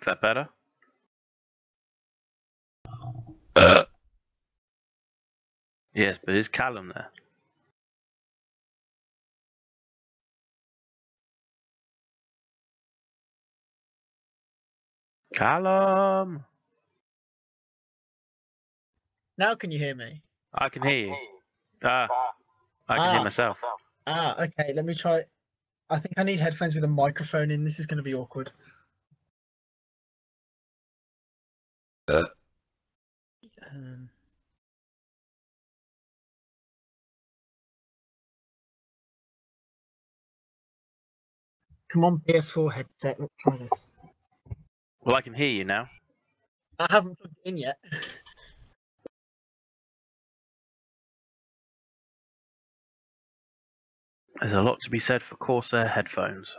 that better? Yes, but is Callum there? Callum! Now can you hear me? I can hear you. I can hear myself. Okay, let me try. I think I need headphones with a microphone in. This is going to be awkward. Come on, PS4 headset. Let's try this. Well, I can hear you now. I haven't plugged it in yet. There's a lot to be said for Corsair headphones.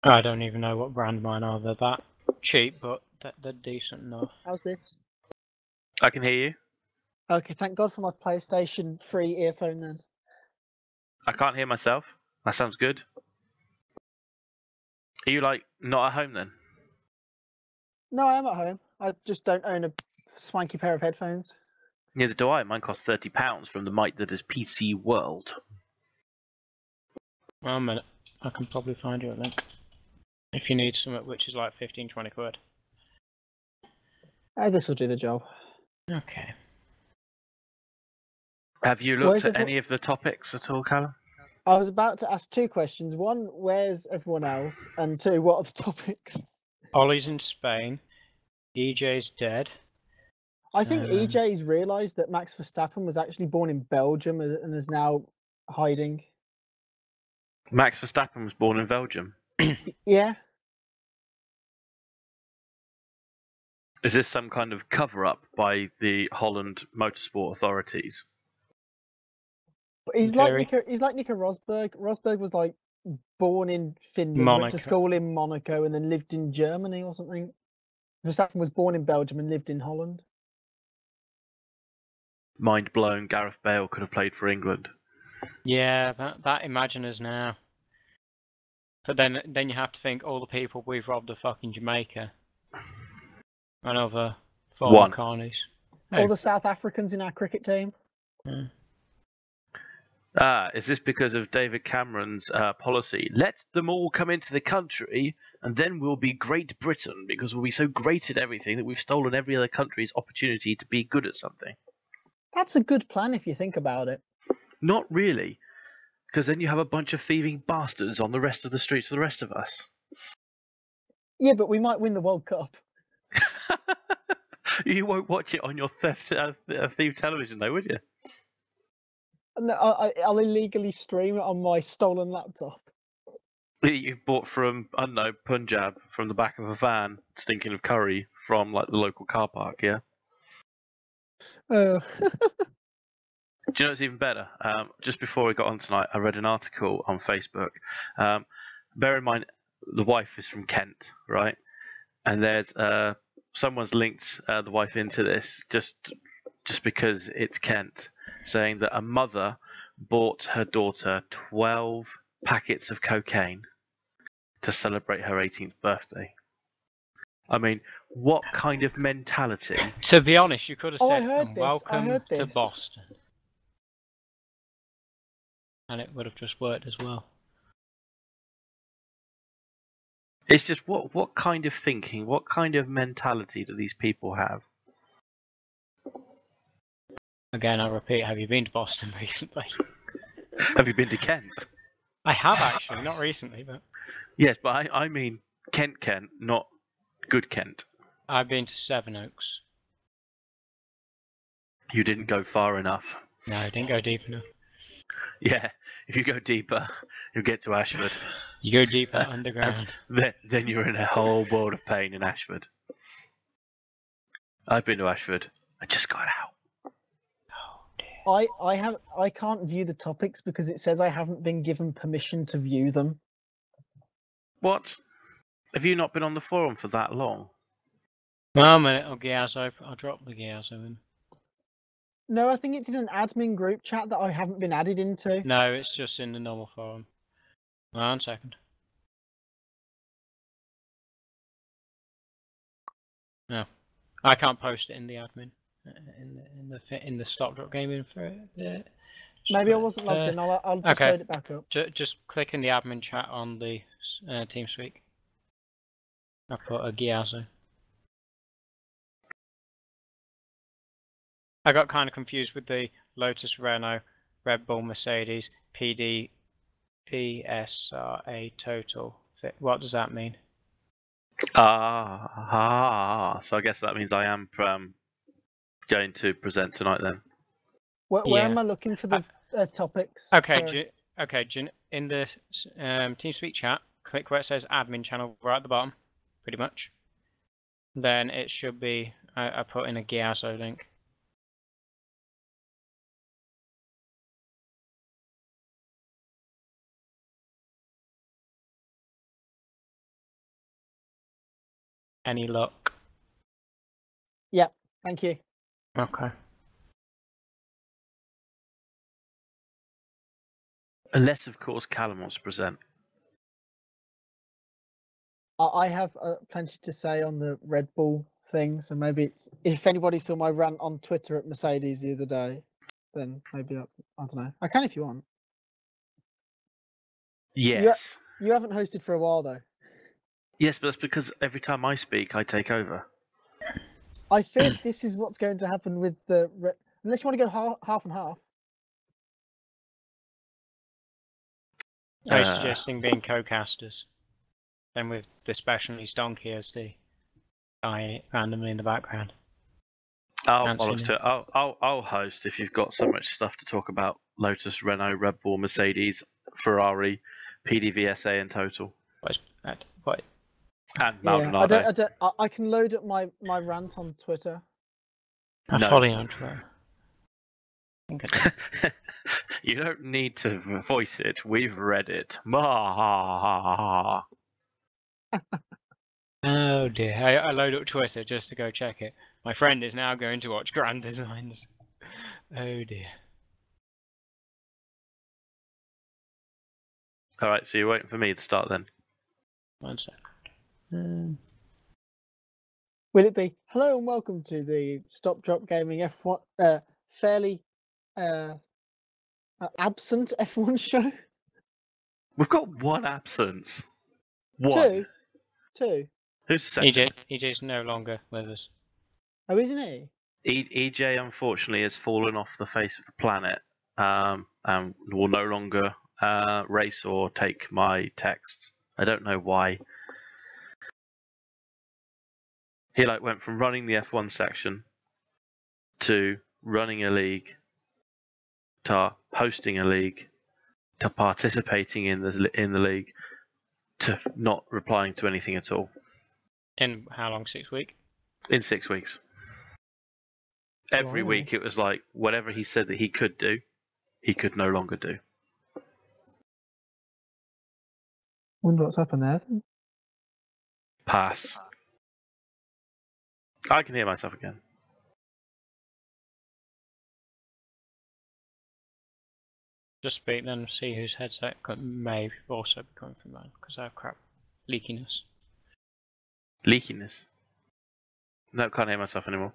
I don't even know what brand mine are. They're that cheap, but they're decent enough. How's this? I can hear you. Okay, thank God for my PlayStation 3 earphone then. I can't hear myself. That sounds good. Are you, like, not at home then? No, I am at home. I just don't own a swanky pair of headphones. Neither do I. Mine costs £30 from the mic that is PC World. Well, a minute. I can probably find you a link. If you need something which is like 15, 20 quid. This will do the job. Okay. Have you looked at any of the topics at all, Callum? I was about to ask two questions. One, where's everyone else? And two, what are the topics? Ollie's in Spain. EJ's dead. I think EJ's realised that Max Verstappen was actually born in Belgium and is now hiding. Max Verstappen was born in Belgium. Yeah. Is this some kind of cover-up by the Holland motorsport authorities? He's like Nico Rosberg. Rosberg was like born in Finland, went to school in Monaco, and then lived in Germany or something. Verstappen was born in Belgium and lived in Holland. Mind blown. Gareth Bale could have played for England. Yeah, that Imaginers now. But then you have to think all the people we've robbed of fucking Jamaica. And other foreign colonies. All the South Africans in our cricket team. Yeah. Is this because of David Cameron's policy? Let them all come into the country, and then we'll be Great Britain, because we'll be so great at everything that we've stolen every other country's opportunity to be good at something. That's a good plan if you think about it. Not really, because then you have a bunch of thieving bastards on the rest of the streets of the rest of us. Yeah, but we might win the World Cup. You won't watch it on your thief television, though, would you? No, I'll illegally stream it on my stolen laptop. You bought from, I don't know, Punjab, from the back of a van, stinking of curry from like the local car park, yeah? Oh. Do you know what's even better? Just before we got on tonight, I read an article on Facebook. Bear in mind, the wife is from Kent, right? And there's someone's linked the wife into this just because it's Kent, saying that a mother bought her daughter 12 packets of cocaine to celebrate her 18th birthday. I mean, what kind of mentality? To be honest, you could have said, welcome to Boston. And it would have just worked as well. It's just, what kind of thinking, what kind of mentality do these people have? Again, I repeat, have you been to Boston recently? Have you been to Kent? I have actually, not recently, but... Yes, but I mean Kent, not good Kent. I've been to Sevenoaks. You didn't go far enough. No, I didn't go deep enough. Yeah, if you go deeper, you'll get to Ashford. You go deeper underground. Then you're in a whole world of pain in Ashford. I've been to Ashford. I just got out. Oh dear. I can't view the topics because it says I haven't been given permission to view them. What? Have you not been on the forum for that long? Well, a minute, I'll drop the Giazzo in. No, I think it's in an admin group chat that I haven't been added into. No, it's just in the normal forum. 1 second. No, I can't post it in the admin. In the stop drop gaming for it. Maybe I wasn't logged in. I'll just load it back up. Just click in the admin chat on the TeamSpeak. I put a Giazzo. I got kind of confused with the Lotus, Renault, Red Bull, Mercedes, PD, PSRA total. What does that mean? So I guess that means I am going to present tonight then. Where am I looking for the topics? Okay, in the TeamSpeak chat, click where it says admin channel right at the bottom, pretty much. Then it should be, I put in a Giazzo link. Any luck? Yeah, thank you. Okay. Unless, of course, Callum wants to present. I have plenty to say on the Red Bull thing, so maybe it's if anybody saw my rant on Twitter at Mercedes the other day, then maybe that's, I don't know. I can if you want. Yes. You haven't hosted for a while though. Yes, but that's because every time I speak, I take over. I think this is what's going to happen with the unless you want to go half and half. Are you suggesting being co-casters? Then with the specialist donkey as the guy randomly in the background. I'll host if you've got so much stuff to talk about. Lotus, Renault, Red Bull, Mercedes, Ferrari, PDVSA in total. What? And Maldonado. I can load up my rant on Twitter. I'm following on Twitter. You don't need to voice it. We've read it. Oh dear. I load up Twitter just to go check it. My friend is now going to watch Grand Designs. Oh dear. Alright, so you're waiting for me to start then? 1 second. Will it be hello and welcome to the Stop Drop Gaming F1 fairly absent F1 show? We've got one absence. One. Two. Who's the second? EJ's no longer with us. Oh, isn't he? EJ unfortunately has fallen off the face of the planet, and will no longer race or take my texts. I don't know why. He went from running the F1 section to running a league to hosting a league to participating in the league to not replying to anything at all. In how long? 6 weeks? In 6 weeks. Every week it was like whatever he said that he could do, he could no longer do. Wonder what's happened there then. Pass. I can hear myself again. Just speak then, see whose headset may also be coming from mine, because I have crap leakiness. Leakiness? No, can't hear myself anymore.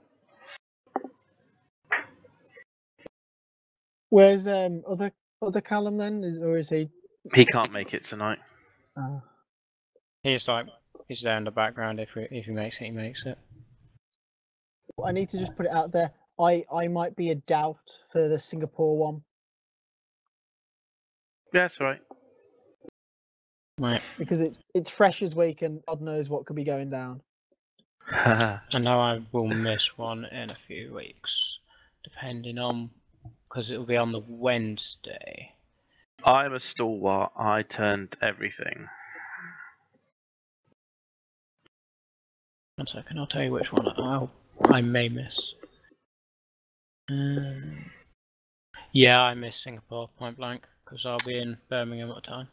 Where's other Callum then? Or is he? He can't make it tonight. He's there in the background. If he makes it, he makes it. I need to just put it out there. I might be a doubt for the Singapore one. Yeah, that's right. Right. Because it's Freshers Week and God knows what could be going down. I know I will miss one in a few weeks, depending on, because it will be on the Wednesday. I'm a stalwart. I turned everything. 1 second, I'll tell you which one I may miss. Yeah, I miss Singapore, point blank, because I'll be in Birmingham at the time.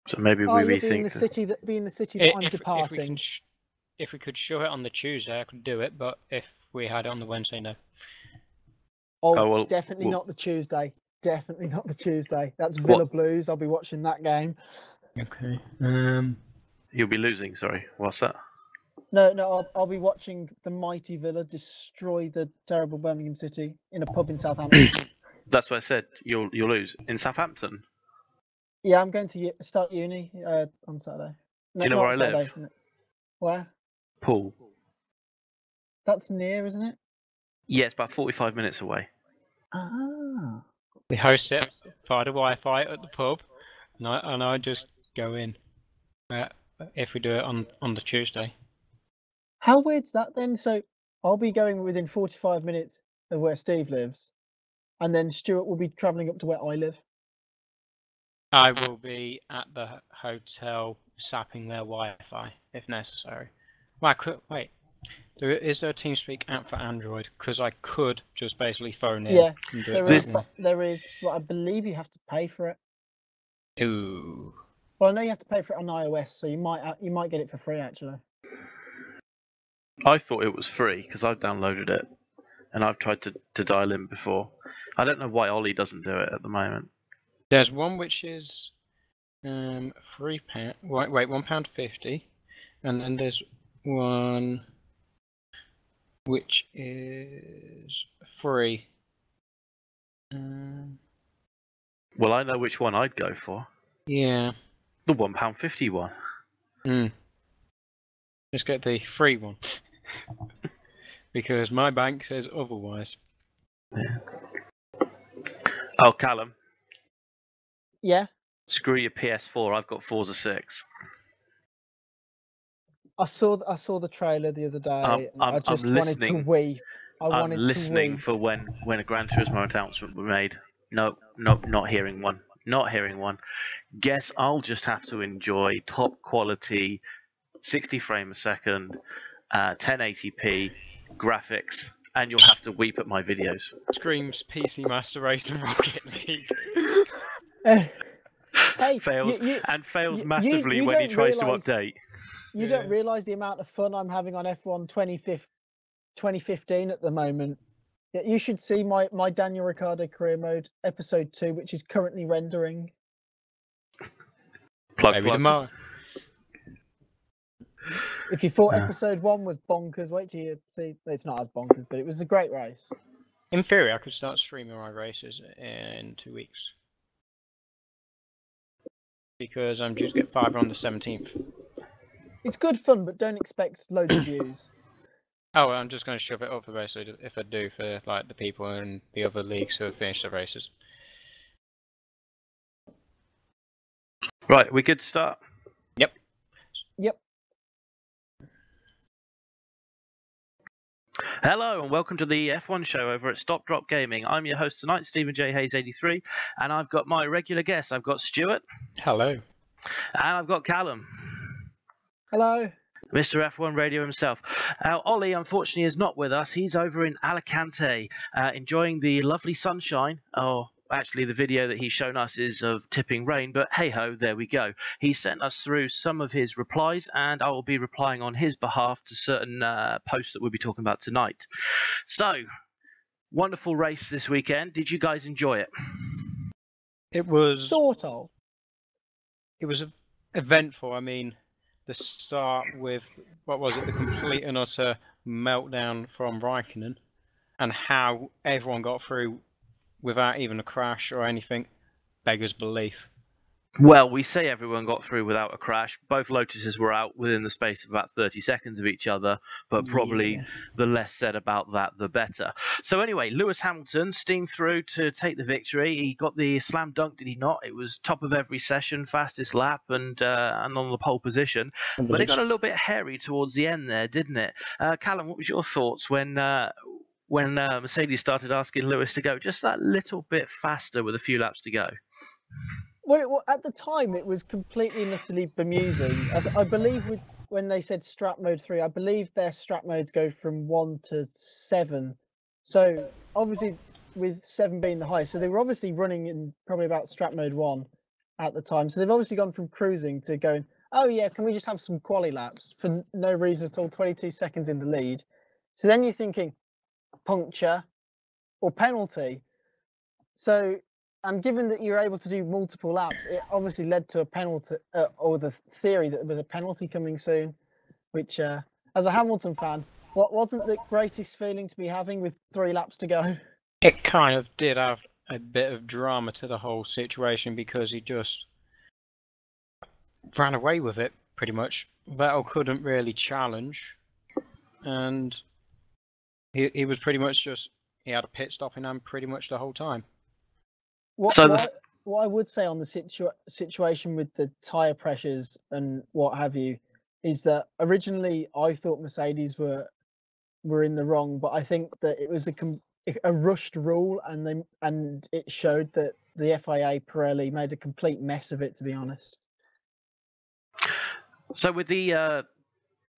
So maybe we rethink. Be in the city that I'm departing. If we could show it on the Tuesday, I could do it, but if we had it on the Wednesday, no. Well, definitely not the Tuesday. Definitely not the Tuesday. That's Villa Blues. I'll be watching that game. Okay. You'll be losing, sorry. What's that? No, I'll be watching the mighty Villa destroy the terrible Birmingham City in a pub in Southampton. That's what I said. You'll lose in Southampton. Yeah, I'm going to start uni on Saturday. No, Do you know not where I Saturday. live? Where? Poole. That's near, isn't it? Yeah, it's about 45 minutes away. Ah. We host it via the Wi-Fi at the pub, and I just go in if we do it on the Tuesday. How weird's that then? So I'll be going within 45 minutes of where Steve lives, and then Stewart will be travelling up to where I live. I will be at the hotel sapping their Wi-Fi if necessary. Well, I could wait. Is there a TeamSpeak app for Android? Because I could just basically phone in. Yeah, and do there it is. that way. There is, but I believe you have to pay for it. Ooh. Well, I know you have to pay for it on iOS, so you might get it for free actually. I thought it was free because I've downloaded it and I've tried to dial in before. I don't know why Ollie doesn't do it at the moment. There's one which is £3. Wait, £1.50, and then there's one which is free. Well, I know which one I'd go for. Yeah. The £1.50 one. Let's get the free one. Because my bank says otherwise. Yeah. Oh, Callum. Yeah. Screw your PS4. I've got Forza 6. I saw the trailer the other day. I just wanted to weep. I'm listening for when a Gran Turismo announcement were made. No, not hearing one. Not hearing one. Guess I'll just have to enjoy top quality, 60 frames a second, 1080p graphics, and you'll have to weep at my videos. Screams PC Master Race and Rocket League. Hey, fails massively when he tries to update. You don't realise the amount of fun I'm having on F1 2015 at the moment. You should see my Daniel Ricciardo career mode episode 2, which is currently rendering. Maybe tomorrow. If you thought episode 1 was bonkers, wait till you see. It's not as bonkers, but it was a great race. In theory, I could start streaming my races in 2 weeks. Because I'm due to get fibre on the 17th. It's good fun, but don't expect loads of views. Oh, well, I'm just going to shove it up basically if I do for like the people in the other leagues who have finished their races. Right, we good to start? Yep. Hello and welcome to the F1 show over at Stop Drop Gaming. I'm your host tonight, Stephen J. Hayes 83, and I've got my regular guests. I've got Stewart. Hello. And I've got Callum. Hello. Mr. F1 Radio himself. Ollie, unfortunately, is not with us. He's over in Alicante, enjoying the lovely sunshine. Oh, actually, the video that he's shown us is of tipping rain, but hey-ho, there we go. He sent us through some of his replies, and I will be replying on his behalf to certain posts that we'll be talking about tonight. So, wonderful race this weekend. Did you guys enjoy it? It was... Sort of. It was eventful. I mean... The start with, what was it, the complete and utter meltdown from Raikkonen, and how everyone got through without even a crash or anything, beggars belief. Well, we say everyone got through without a crash. Both Lotuses were out within the space of about 30 seconds of each other, but probably the less said about that, the better. So anyway, Lewis Hamilton steamed through to take the victory. He got the slam dunk, did he not? It was top of every session, fastest lap, and on the pole position. But it got a little bit hairy towards the end there, didn't it? Callum, what was your thoughts when Mercedes started asking Lewis to go just that little bit faster with a few laps to go? Well, at the time, it was completely and utterly bemusing. I believe when they said strap mode 3, I believe their strap modes go from 1 to 7. So obviously, with 7 being the highest, so they were obviously running in probably about strap mode 1 at the time. So they've obviously gone from cruising to going, oh yeah, can we just have some quali laps for no reason at all, 22 seconds in the lead. So then you're thinking puncture or penalty. So... And given that you're able to do multiple laps, it obviously led to a penalty, or the theory that there was a penalty coming soon, which as a Hamilton fan, what wasn't the greatest feeling to be having with 3 laps to go? It kind of did have a bit of drama to the whole situation because he just ran away with it, pretty much. Vettel couldn't really challenge, and he was pretty much just, he had a pit stop in hand pretty much the whole time. What I would say on the situation with the tyre pressures and what have you is that originally I thought Mercedes were in the wrong, but I think that it was a rushed rule, and it showed that the FIA Pirelli made a complete mess of it, to be honest. So with the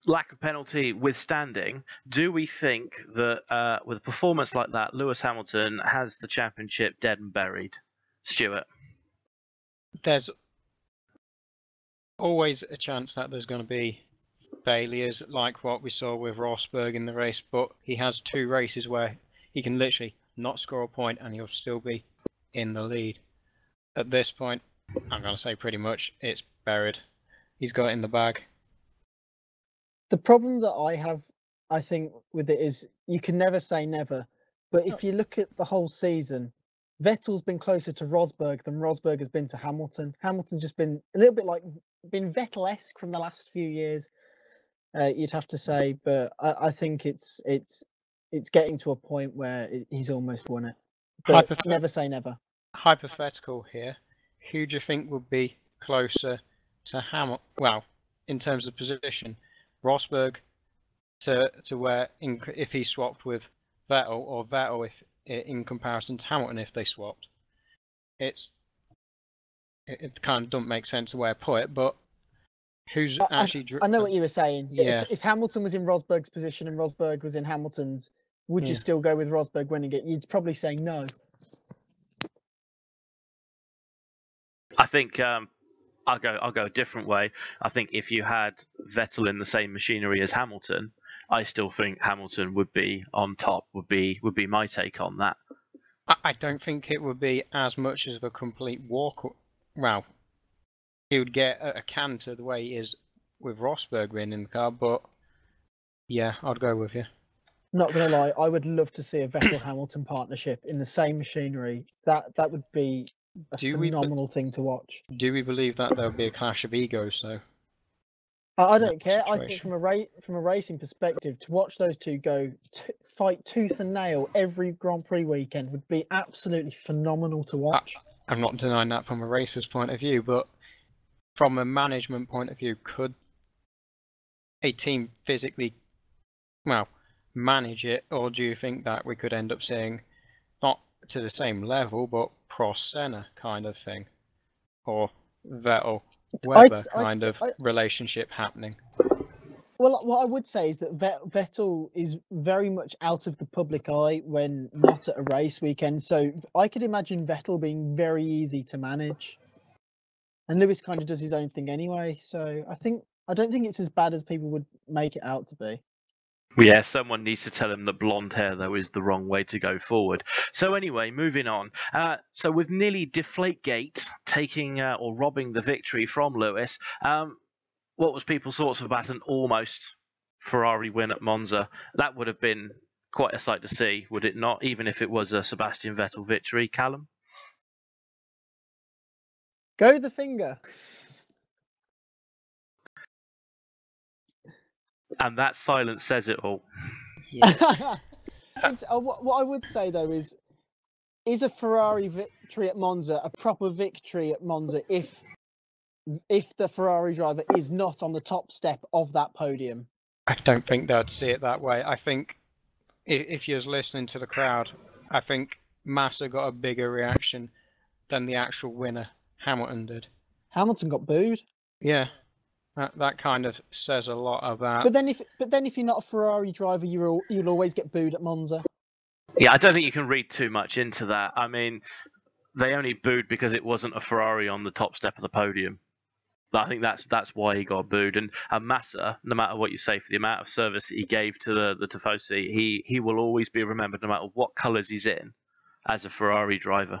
lack of penalty withstanding, do we think that with a performance like that, Lewis Hamilton has the championship dead and buried? Stewart? There's always a chance that there's going to be failures like what we saw with Rosberg in the race, but he has 2 races where he can literally not score a point and he'll still be in the lead. At this point, I'm going to say pretty much it's buried. He's got it in the bag. The problem that I have, I think, with it is you can never say never, but if you look at the whole season, Vettel's been closer to Rosberg than Rosberg has been to Hamilton. Hamilton's just been a little bit been Vettel-esque from the last few years, you'd have to say, but I think it's getting to a point where he's almost won it. But never say never. Hypothetical here. Who do you think would be closer to Hamilton? Well, in terms of position, Rosberg to where if he swapped with Vettel, or Vettel if in comparison to Hamilton if they swapped. It kind of doesn't make sense the way I put it, but who's actually? I know what you were saying. Yeah. If Hamilton was in Rosberg's position and Rosberg was in Hamilton's, would you still go with Rosberg winning it? You'd probably say no. I think I'll go a different way. I think if you had Vettel in the same machinery as Hamilton, I still think Hamilton would be on top. Would be my take on that. I don't think it would be as much as a complete walk. Well, he would get a canter the way he is with Rosberg winning the car, but yeah, I'd go with you. Not gonna lie, I would love to see a Vettel-Hamilton partnership in the same machinery. That would be a phenomenal thing to watch. Do we believe that there would be a clash of egos, though? I don't care. Situation. I think from a racing perspective, to watch those two fight tooth and nail every Grand Prix weekend would be absolutely phenomenal to watch. I'm not denying that from a racer's point of view, but from a management point of view, could a team physically, manage it, or do you think that we could end up seeing not to the same level, but Prost-Senna kind of thing, or Vettel-Weber kind of relationship happening? Well, what I would say is that Vettel is very much out of the public eye when not at a race weekend, so I could imagine Vettel being very easy to manage. And Lewis kind of does his own thing anyway, so I don't think it's as bad as people would make it out to be. Yeah, someone needs to tell him that blonde hair, though, is the wrong way to go forward. So anyway, moving on. So with nearly Deflategate taking or robbing the victory from Lewis, what was people's thoughts about an almost Ferrari win at Monza? That would have been quite a sight to see, would it not? Even if it was a Sebastian Vettel victory, Callum? Go the finger. And that silence says it all. Yeah. What I would say, though, is a Ferrari victory at Monza a proper victory at Monza if the Ferrari driver is not on the top step of that podium? I don't think they'd see it that way. I think if you're listening to the crowd, I think Massa got a bigger reaction than the actual winner, Hamilton, did. Hamilton got booed. Yeah. That kind of says a lot about. But then if you're not a Ferrari driver, you'll always get booed at Monza. Yeah, I don't think you can read too much into that. I mean, they only booed because it wasn't a Ferrari on the top step of the podium. I think that's why he got booed. And Massa, no matter what you say, for the amount of service that he gave to the Tifosi, he will always be remembered, no matter what colours he's in, as a Ferrari driver.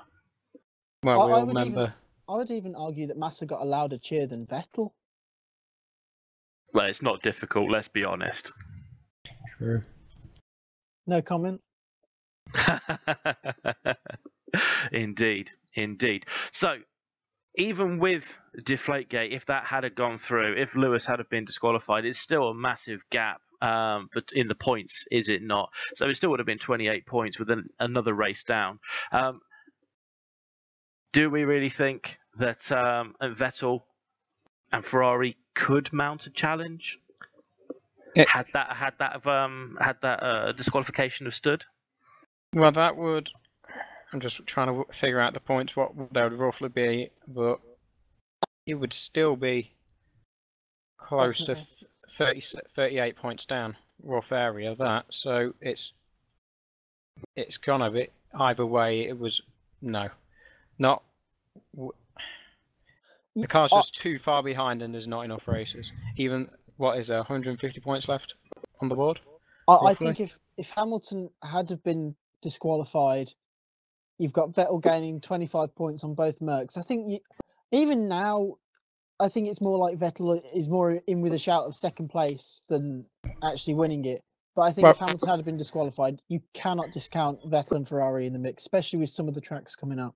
Well, I would even argue that Massa got a louder cheer than Vettel. Well, it's not difficult, let's be honest. True. No comment. Indeed. So, even with Deflategate, if that had gone through, if Lewis had been disqualified, it's still a massive gap. But in the points, is it not? So it still would have been 28 points with another race down. Do we really think that Vettel and Ferrari could mount a challenge? Had that disqualification have stood? Well, that would. I'm just trying to figure out the points. What they would roughly be, but it would still be close to 38 points down, rough area that. So it's gonna be either way. It was not. The car's just too far behind, and there's not enough races. Even what is there 150 points left on the board? I think if Hamilton had have been disqualified, you've got Vettel gaining 25 points on both Mercs. I think even now, I think it's more like Vettel is more in with a shout of second place than actually winning it. But I think if Hamilton had been disqualified, you cannot discount Vettel and Ferrari in the mix, especially with some of the tracks coming up.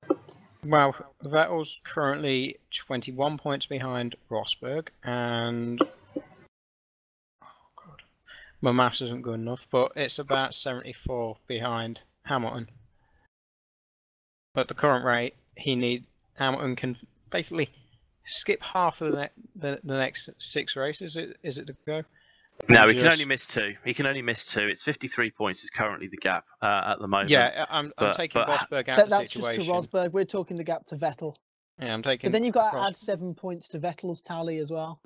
Well, Vettel's currently 21 points behind Rosberg, and my maths isn't good enough, but it's about 74 behind Hamilton. At the current rate, Hamilton can basically skip half of the next 6 races. Is it to go? No, he can only miss 2. It's 53 points is currently the gap at the moment. Yeah, I'm taking Rosberg out of the situation. That's just to Rosberg. We're talking the gap to Vettel. Yeah, I'm taking. But then you've got to add 7 points to Vettel's tally as well.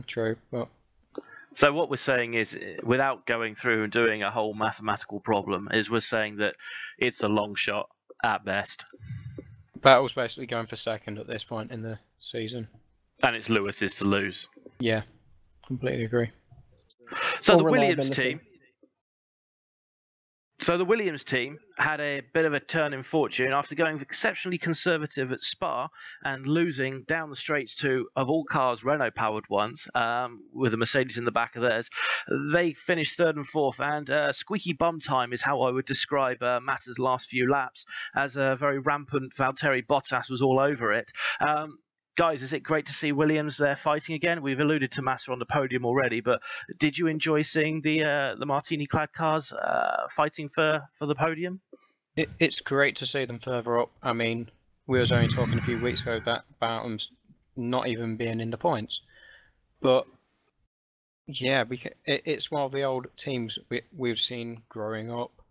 True, but. So what we're saying is, without going through and doing a whole mathematical problem, is we're saying that it's a long shot at best. Vettel's basically going for second at this point in the season. And it's Lewis's to lose. Yeah, completely agree. So the Williams team had a bit of a turn in fortune after going exceptionally conservative at Spa and losing down the straights to, of all cars, Renault-powered ones, with a Mercedes in the back of theirs. They finished 3rd and 4th, and squeaky bum time is how I would describe Massa's last few laps, as a very rampant Valtteri Bottas was all over it. Guys, is it great to see Williams there fighting again? We've alluded to Massa on the podium already, but did you enjoy seeing the martini-clad cars fighting for the podium? It's great to see them further up. I mean, we was only talking a few weeks ago about them not even being in the points. But yeah, it's one of the old teams we've seen growing up,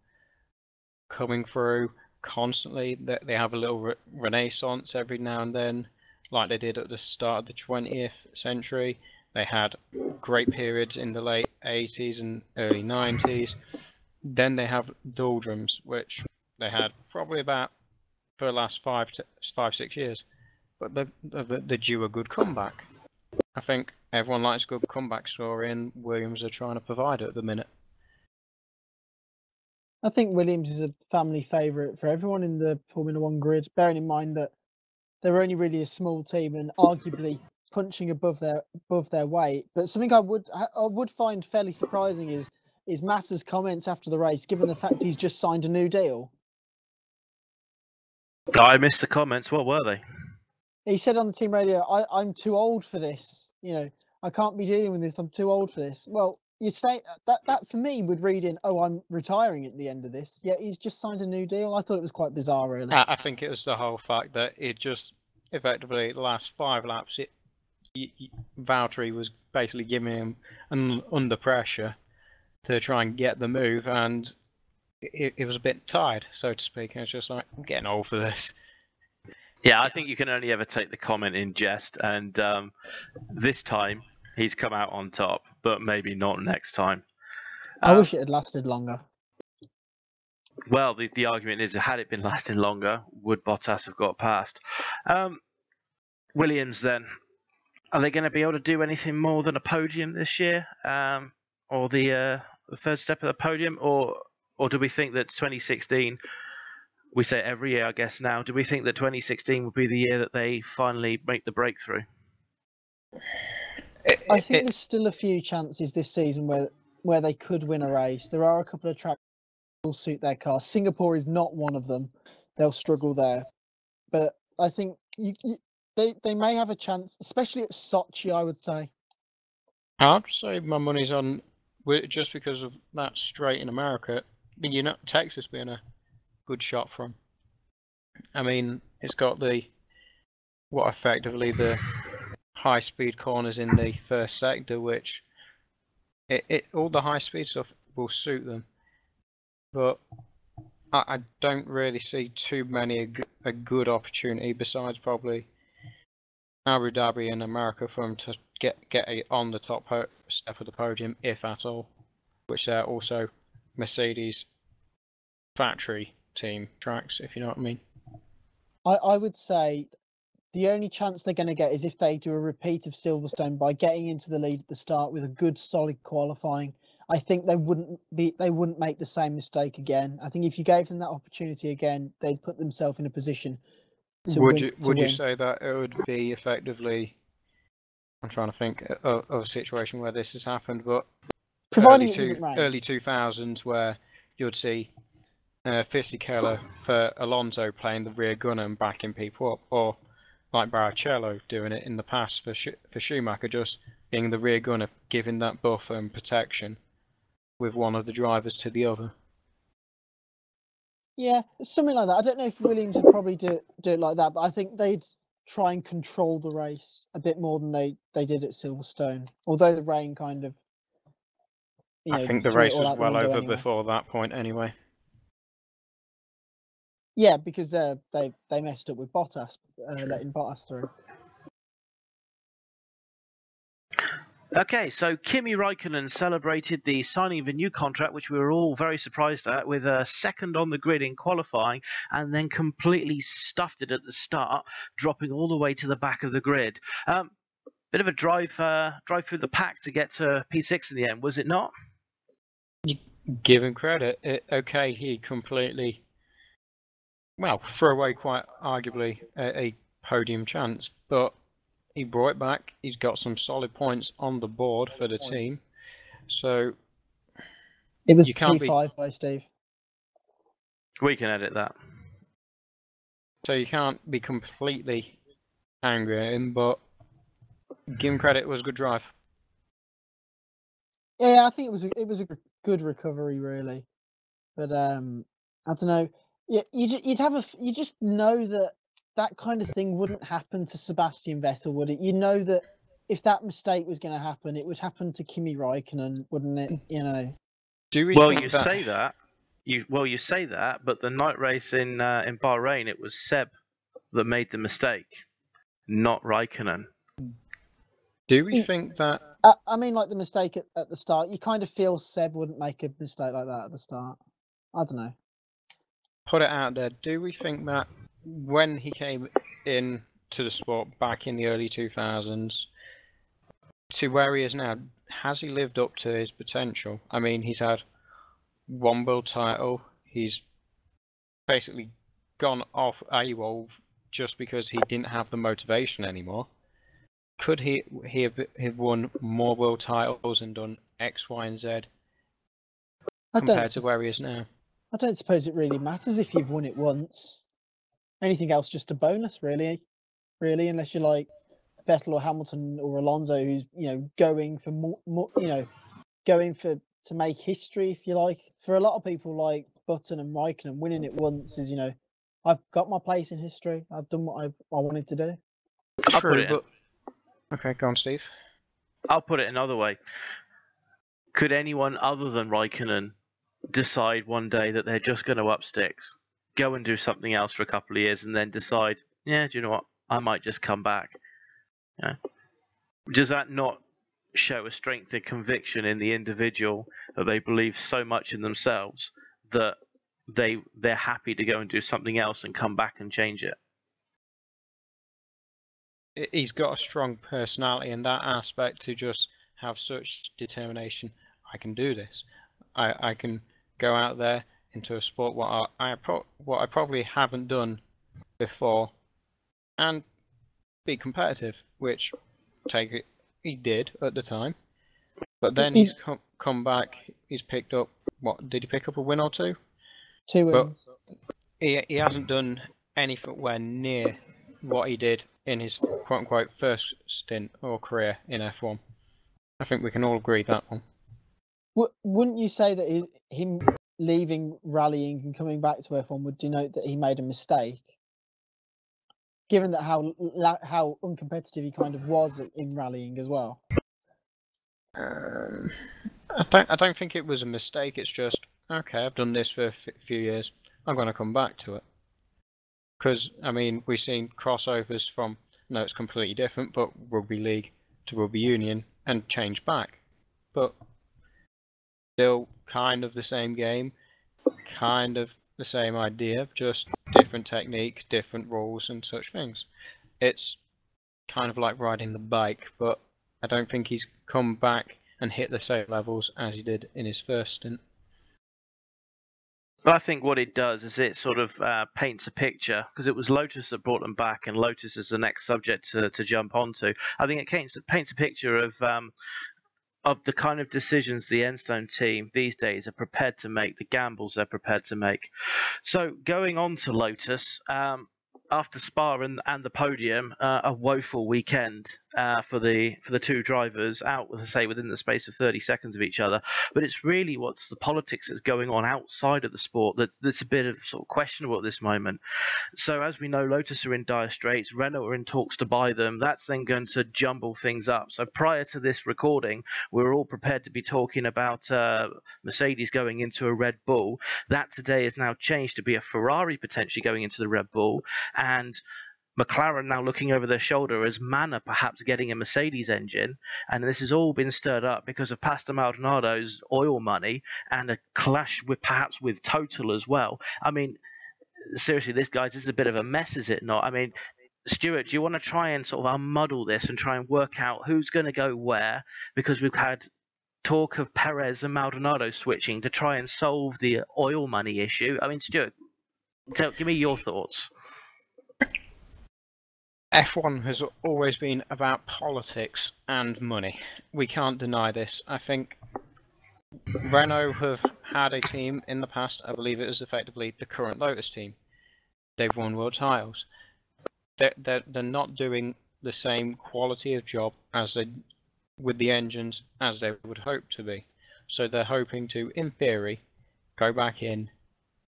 coming through constantly. They have a little renaissance every now and then, like they did at the start of the 20th century. They had great periods in the late 80s and early 90s. Then they have doldrums, which they had probably about for the last 5-6 years. But they're due a good comeback. I think everyone likes a good comeback story, and Williams are trying to provide it at the minute. I think Williams is a family favourite for everyone in the Formula One grid, bearing in mind that they're only really a small team and arguably punching above their weight. But something I would find fairly surprising is Massa's comments after the race, given the fact he's just signed a new deal. I missed the comments. What were they? He said on the team radio, I'm too old for this. You know, I can't be dealing with this. I'm too old for this. Well, you say that for me would read in, oh, I'm retiring at the end of this. Yeah, he's just signed a new deal. I thought it was quite bizarre, really. I think it was the whole fact that it just effectively the last 5 laps, Valtteri was basically giving him under pressure to try and get the move, and it was a bit tired, so to speak. And it's just like, I'm getting old for this. Yeah, I think you can only ever take the comment in jest, and this time he's come out on top, but maybe not next time. I wish it had lasted longer. Well, the argument is, had it been lasting longer, would Bottas have got past? Williams, then, are they going to be able to do anything more than a podium this year, or the third step of the podium, or do we think that 2016? We say it every year, I guess. Now, do we think that 2016 will be the year that they finally make the breakthrough? I think there's still a few chances this season where where they could win a race. There are a couple of tracks that will suit their car. Singapore is not one of them. They'll struggle there. But I think they may have a chance, especially at Sochi, I would say. I'd say my money's on, just because of that straight in America, Texas being a good shot for 'em. I mean, it's got effectively the high-speed corners in the first sector, which all the high-speed stuff will suit them. But I don't really see too many a good opportunity besides probably Abu Dhabi and America for them to get on the top step of the podium, if at all, which they're also Mercedes factory team tracks, if you know what I mean. I would say the only chance they're going to get is if they do a repeat of Silverstone by getting into the lead at the start with a good solid qualifying. I think they wouldn't make the same mistake again. I think if you gave them that opportunity again, they'd put themselves in a position to win. Would you say that it would be effectively? I'm trying to think of a situation where this has happened, but providing it doesn't rain. Early 2000s, where you'd see Fisichella for Alonso playing the rear gunner and backing people up, or like Barrichello doing it in the past for Schumacher, just being the rear gunner, giving that buffer and protection with one of the drivers to the other. Yeah, something like that. I don't know if Williams would probably do it like that, but I think they'd try and control the race a bit more than they did at Silverstone. Although the rain kind of, I think the race was well over before that point anyway. Yeah, because they messed up with Bottas, letting Bottas through. Okay, so Kimi Raikkonen celebrated the signing of a new contract, which we were all very surprised at, with a second on the grid in qualifying, and then completely stuffed it at the start, dropping all the way to the back of the grid. Bit of a drive through the pack to get to P6 in the end, was it not? You give him credit. He completely, threw away quite arguably a podium chance, but he brought it back. He's got some solid points on the board for the team. So it was P5 by Steve. We can edit that. So you can't be completely angry at him, but give him credit. It was a good drive. Yeah, I think it was a good recovery, really. But I don't know. Yeah, you just know that kind of thing wouldn't happen to Sebastian Vettel, would it? You know that if that mistake was going to happen, it would happen to Kimi Raikkonen, wouldn't it? You know. You say that. You say that, but the night race in Bahrain, it was Seb that made the mistake, not Raikkonen. Do we think that? I mean, like the mistake at the start, you kind of feel Seb wouldn't make a mistake like that at the start. I don't know. Put it out there. Do we think that when he came in to the sport back in the early 2000s to where he is now, has he lived up to his potential? I mean, he's had one world title. He's basically gone off AWOL just because he didn't have the motivation anymore. Could he have won more world titles and done X, Y, and Z compared to where he is now? I don't suppose it really matters if you've won it once. Anything else just a bonus, really, unless you're like Vettel or Hamilton or Alonso, who's going for more, going for to make history, if you like. For a lot of people like Button and Raikkonen, winning it once is I've got my place in history. I've done what I wanted to do. True, okay, go on, Steve. I'll put it another way. Could anyone other than Raikkonen decide one day that they're just going to up sticks, go and do something else for a couple of years, and then decide, do you know what? I might just come back. Does that not show a strength and conviction in the individual that they believe so much in themselves that they're happy to go and do something else and come back and change it? He's got a strong personality in that aspect to just have such determination. I can do this. I can go out there into a sport what I probably haven't done before, and be competitive, which he did at the time. But then he's come back. He's picked up, what, did he pick up a win or two? 2 wins. But he hasn't done anything near what he did in his quote-unquote first stint or career in F1. I think we can all agree that one. Wouldn't you say that him leaving rallying and coming back to F1 would denote that he made a mistake? Given that how uncompetitive he kind of was in rallying as well. I don't think it was a mistake. It's just, okay, I've done this for a few years. I'm going to come back to it. Because, I mean, we've seen crossovers from, no, it's completely different, but rugby league to rugby union and change back. But still kind of the same game, kind of the same idea, just different technique, different rules and such things. It's kind of like riding the bike, but I don't think he's come back and hit the same levels as he did in his first stint. But I think what it does is it sort of paints a picture, because it was Lotus that brought them back, and Lotus is the next subject to jump onto. I think it paints a picture of the kind of decisions the Enstone team these days are prepared to make, the gambles they're prepared to make. So going on to Lotus, after Spa and the podium, a woeful weekend for the two drivers, out, as I say, within the space of 30 seconds of each other. But it's really what's the politics that's going on outside of the sport that's a bit of sort of questionable at this moment. So as we know, Lotus are in dire straits. Renault are in talks to buy them. That's then going to jumble things up. So prior to this recording, we were all prepared to be talking about Mercedes going into a Red Bull. That today has now changed to be a Ferrari potentially going into the Red Bull. And McLaren now looking over their shoulder as Manor perhaps getting a Mercedes engine. And this has all been stirred up because of Pastor Maldonado's oil money and a clash perhaps with Total as well. I mean, seriously, this is a bit of a mess, is it not? I mean, Stewart, do you want to try and sort of unmuddle this and try and work out who's going to go where? Because we've had talk of Perez and Maldonado switching to try and solve the oil money issue. I mean, Stewart, give me your thoughts. F1 has always been about politics and money. We can't deny this. I think Renault have had a team in the past. I believe it is effectively the current Lotus team. They've won world titles. They're not doing the same quality of job as they with the engines as they would hope to be. So they're hoping to, in theory, go back in,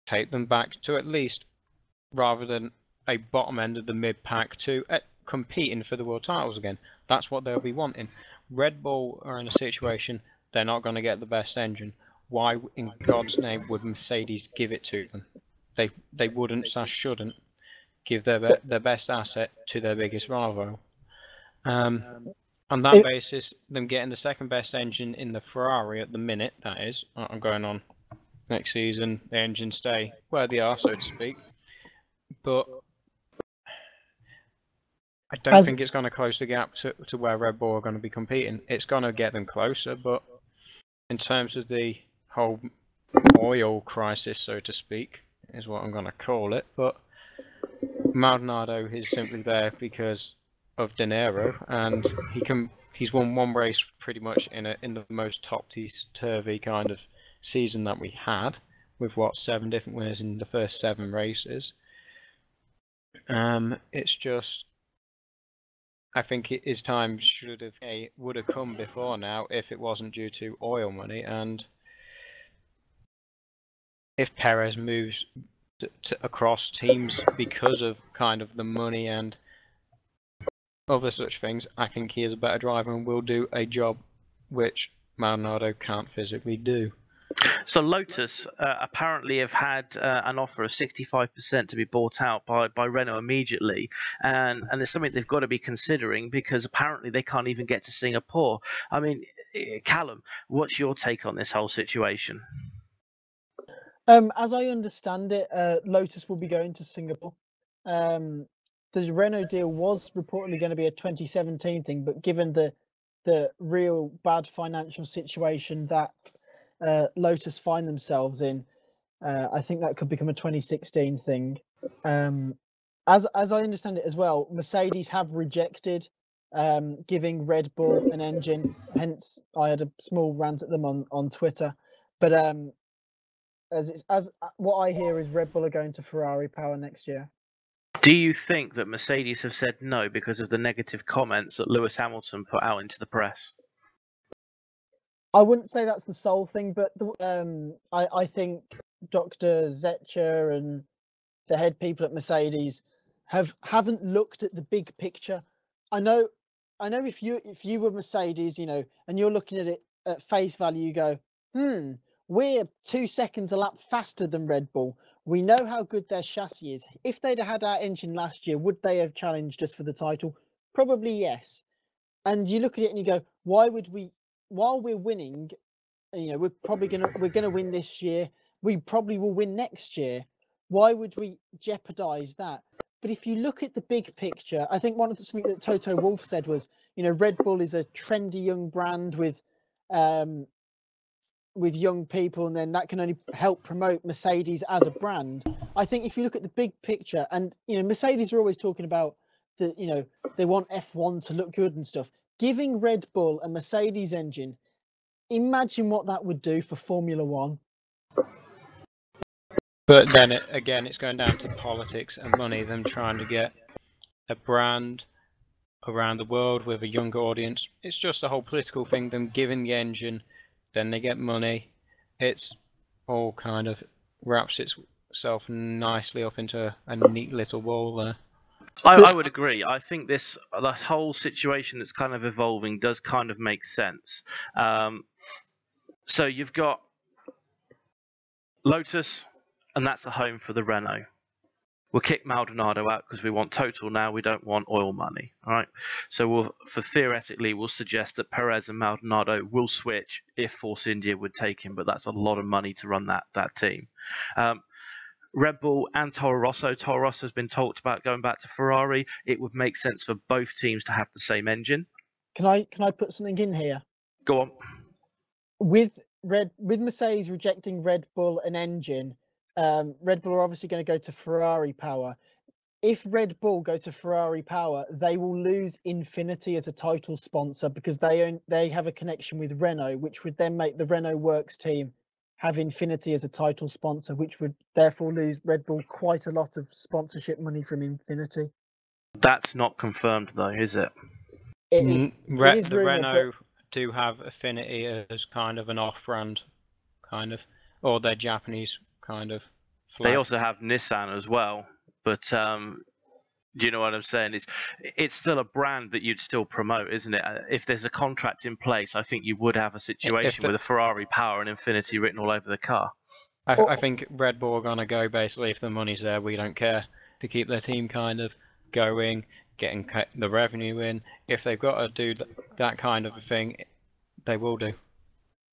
take them back to at least, rather than a bottom end of the mid-pack, to competing for the world titles again. That's what they'll be wanting. Red Bull are in a situation they're not going to get the best engine. Why in God's name would Mercedes give it to them? They wouldn't, shouldn't give their best asset to their biggest rival. On that basis, them getting the second best engine in the Ferrari at the minute, that is, I'm going on next season, the engines stay where they are, so to speak. But I don't think it's going to close the gap to where Red Bull are going to be competing. It's going to get them closer, but in terms of the whole oil crisis, so to speak, is what I'm going to call it. But Maldonado is simply there because of dinero, and he's won one race pretty much in the most topsy-turvy kind of season that we had, with 7 different winners in the first 7 races. It's just, I think his time would have come before now if it wasn't due to oil money, and if Perez moves across teams because of kind of the money and other such things, I think he is a better driver and will do a job which Maldonado can't physically do. So Lotus apparently have had an offer of 65% to be bought out by Renault immediately, and it's something they've got to be considering, because apparently they can't even get to Singapore. I mean, Callum, what's your take on this whole situation? As I understand it, Lotus will be going to Singapore. The Renault deal was reportedly going to be a 2017 thing, but given the real bad financial situation that Lotus find themselves in, I think that could become a 2016 thing. As I understand it as well, Mercedes have rejected giving Red Bull an engine. Hence, I had a small rant at them on Twitter. But as what I hear is Red Bull are going to Ferrari power next year. Do you think that Mercedes have said no because of the negative comments that Lewis Hamilton put out into the press? I wouldn't say that's the sole thing, but I think Dr. Zetcher and the head people at Mercedes haven't looked at the big picture. I know if you were Mercedes, you know, and you're looking at it at face value, you go, we're 2 seconds a lap faster than Red Bull. We know how good their chassis is. If they'd had our engine last year, would they have challenged us for the title? Probably yes. And you look at it and you go, why would we? While we're winning, you know, we're gonna win this year. We probably will win next year. Why would we jeopardize that? But if you look at the big picture, I think something that Toto Wolff said was, you know, Red Bull is a trendy young brand with young people, and then that can only help promote Mercedes as a brand. I think if you look at the big picture, and you know, Mercedes are always talking about the, you know, they want F1 to look good and stuff. Giving Red Bull a Mercedes engine, imagine what that would do for Formula One. But then again, it's going down to politics and money, them trying to get a brand around the world with a younger audience. It's just a whole political thing, them giving the engine, then they get money. It's all kind of wraps itself nicely up into a neat little wall there. I would agree. I think the whole situation that's kind of evolving does kind of make sense. So you've got Lotus, and that's a home for the Renault. We'll kick Maldonado out because we want total now. We don't want oil money. All right. So theoretically, we'll suggest that Perez and Maldonado will switch if Force India would take him, but that's a lot of money to run that team. Red Bull and Toro Rosso. Toro Rosso has been talked about going back to Ferrari. It would make sense for both teams to have the same engine. Can I put something in here? Go on. With Mercedes rejecting Red Bull an engine, Red Bull are obviously going to go to Ferrari power. If Red Bull go to Ferrari power, they will lose Infinity as a title sponsor because they have a connection with Renault, which would then make the Renault Works team have Infinity as a title sponsor, which would therefore lose Red Bull quite a lot of sponsorship money from Infinity. That's not confirmed though, is it? The Renault do have Affinity as kind of an off-brand, kind of, or their Japanese kind of flag. They also have Nissan as well, but do you know what I'm saying? It's still a brand that you'd still promote, isn't it? If there's a contract in place, I think you would have a situation with a Ferrari power and Infinity written all over the car. I think Red Bull are going to go basically, if the money's there, we don't care, to keep their team kind of going, getting the revenue in. If they've got to do that kind of a thing, they will do.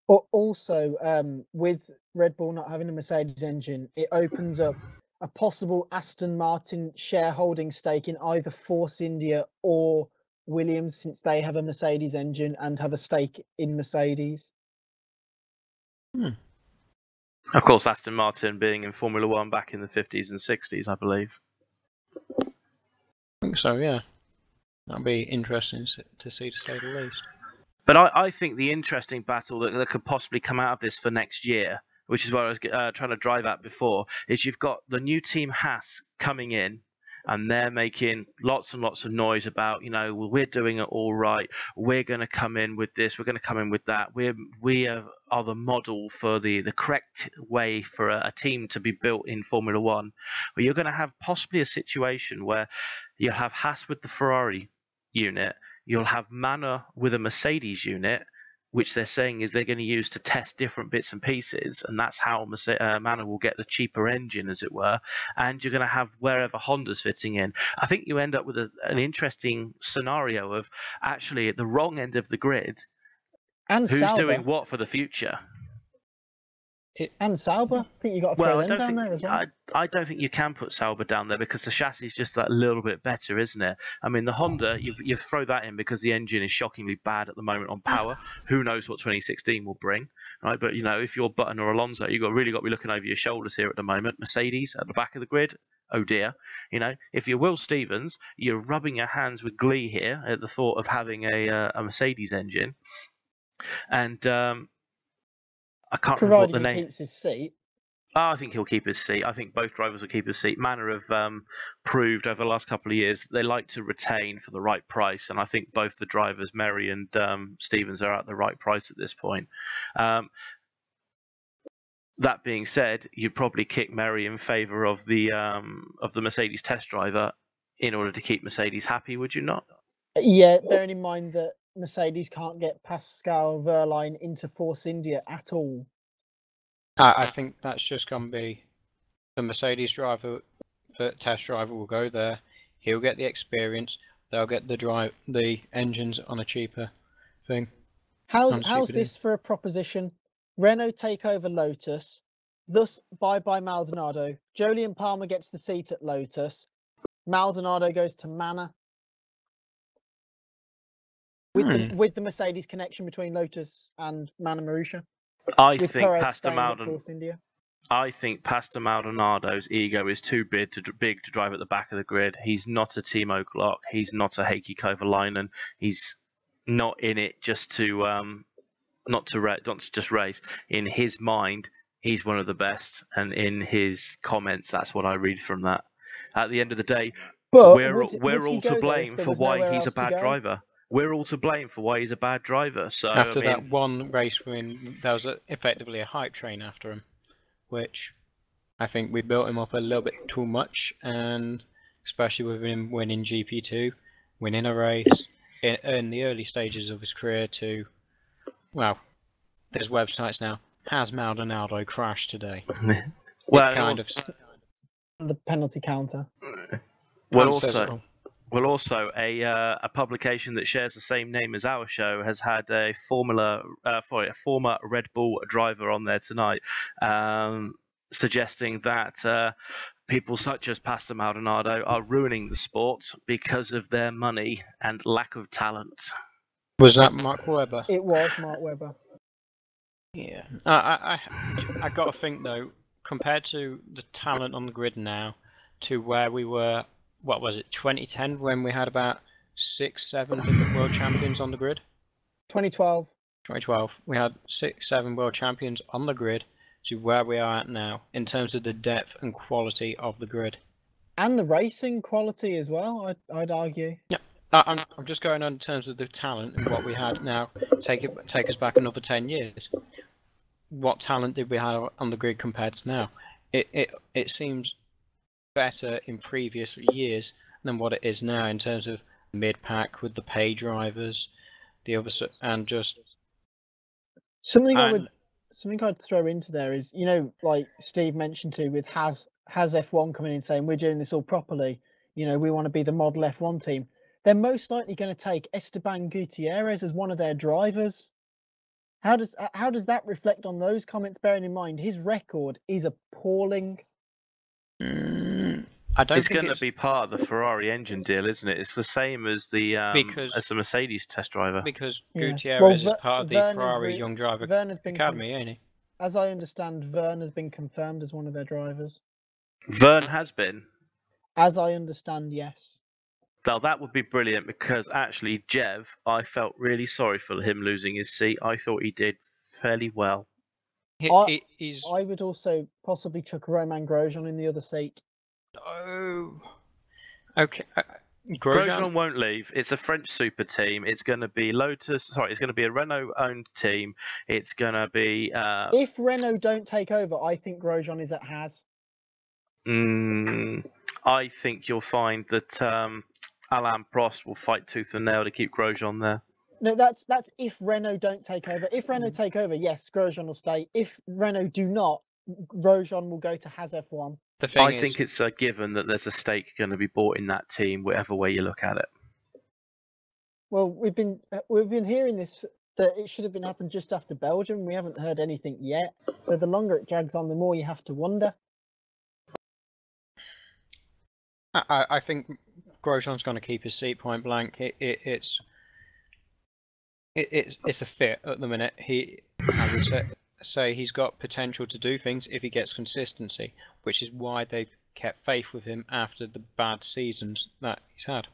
Also, with Red Bull not having a Mercedes engine, it opens up a possible Aston Martin shareholding stake in either Force India or Williams, since they have a Mercedes engine and have a stake in Mercedes. Of course, Aston Martin being in Formula One back in the 50s and 60s, I believe. I think so, yeah. That'll be interesting to see, to say the least. But I think the interesting battle that could possibly come out of this for next year, which is what I was trying to drive at before, is you've got the new team Haas coming in, and they're making lots and lots of noise about, you know, well, we're doing it all right. We're going to come in with this. We're going to come in with that. We are the model for the correct way for a team to be built in Formula One. But you're going to have possibly a situation where you'll have Haas with the Ferrari unit. You'll have Manor with a Mercedes unit, which they're saying is they're going to use to test different bits and pieces, and that's how Manor will get the cheaper engine, as it were. And you're going to have wherever Honda's fitting in. I think you end up with an interesting scenario of actually at the wrong end of the grid, and who's Sauber doing what for the future. And Sauber, I think you got to throw them down there as well. I don't think you can put Sauber down there because the chassis is just that little bit better, isn't it? I mean, the Honda, you throw that in because the engine is shockingly bad at the moment on power. Who knows what 2016 will bring, right? But, if you're Button or Alonso, you've really got to be looking over your shoulders here at the moment. Mercedes at the back of the grid. Oh dear. If you're Will Stevens, you're rubbing your hands with glee here at the thought of having a Mercedes engine. And I can't remember what the name. He keeps his seat. I think he'll keep his seat. I think both drivers will keep his seat. Manor have proved over the last couple of years they like to retain for the right price, and I think both the drivers, Merry and Stevens, are at the right price at this point. That being said, you'd probably kick Merry in favour of the Mercedes test driver in order to keep Mercedes happy, would you not? Yeah, bearing in mind that Mercedes can't get Pascal Wehrlein into Force India at all. I think that's just going to be the Mercedes driver, the test driver will go there. He'll get the experience. They'll get the engines on a cheaper thing. How's this for a proposition? Renault take over Lotus, thus bye-bye Maldonado. Jolyon Palmer gets the seat at Lotus. Maldonado goes to Manor. With the Mercedes connection between Lotus and Manor Marussia. I think Pastor Maldonado's ego is too big to drive at the back of the grid. He's not a Timo Glock. He's not a Heikki Kovalainen. He's not in it just to not to just race. In his mind, he's one of the best, and in his comments, that's what I read from that. At the end of the day, we're all to blame for why he's a bad driver. We're all to blame for why he's a bad driver. So after that one race win, there was effectively a hype train after him, which I think we built him up a little bit too much, and especially with him winning GP2, winning a race in the early stages of his career to, well, there's websites now. Has Maldonado crashed today? Well, the penalty counter. Well, also a publication that shares the same name as our show has had a former Red Bull driver on there tonight, suggesting that people such as Pastor Maldonado are ruining the sport because of their money and lack of talent. Was that Mark Webber? It was Mark Webber. Yeah, I got to think though, compared to the talent on the grid now, to where we were. What was it, 2010, when we had about 6-7 different world champions on the grid? 2012. 2012. We had 6-7 world champions on the grid to where we are at now in terms of the depth and quality of the grid. And the racing quality as well, I'd argue. Yeah, I'm just going on in terms of the talent and what we had now. Take us back another 10 years. What talent did we have on the grid compared to now? It seems better in previous years than what it is now in terms of mid-pack with the pay drivers, the other, and just something I'd throw into there is, like Steve mentioned too, with has F1 coming in saying we're doing this all properly, we want to be the model F1 team. They're most likely going to take Esteban Gutierrez as one of their drivers. How does that reflect on those comments, bearing in mind his record is appalling? It's going to be part of the Ferrari engine deal, isn't it? It's the same as the Mercedes test driver. Because Gutierrez is part of the Ferrari Young Driver Academy, ain't he? As I understand, Verne has been confirmed as one of their drivers. Verne has been? As I understand, yes. Now, that would be brilliant because actually, Jev, I felt really sorry for him losing his seat. I thought he did fairly well. I would also possibly chuck Romain Grosjean in the other seat. Oh, okay. Grosjean won't leave. It's a French super team. It's going to be Lotus. Sorry, it's going to be a Renault-owned team. It's going to be. If Renault don't take over, I think Grosjean is at Haas. I think you'll find that Alain Prost will fight tooth and nail to keep Grosjean there. No, that's if Renault don't take over. If Renault take over, yes, Grosjean will stay. If Renault do not, Grosjean will go to Haas F1. I think it's a given that there's a stake going to be bought in that team, whatever way you look at it. Well, we've been hearing this that it should have been happened just after Belgium. We haven't heard anything yet. So the longer it drags on, the more you have to wonder. I think Grosjean's going to keep his seat point blank. It's a fit at the minute. I would say he's got potential to do things if he gets consistency, which is why they've kept faith with him after the bad seasons that he's had.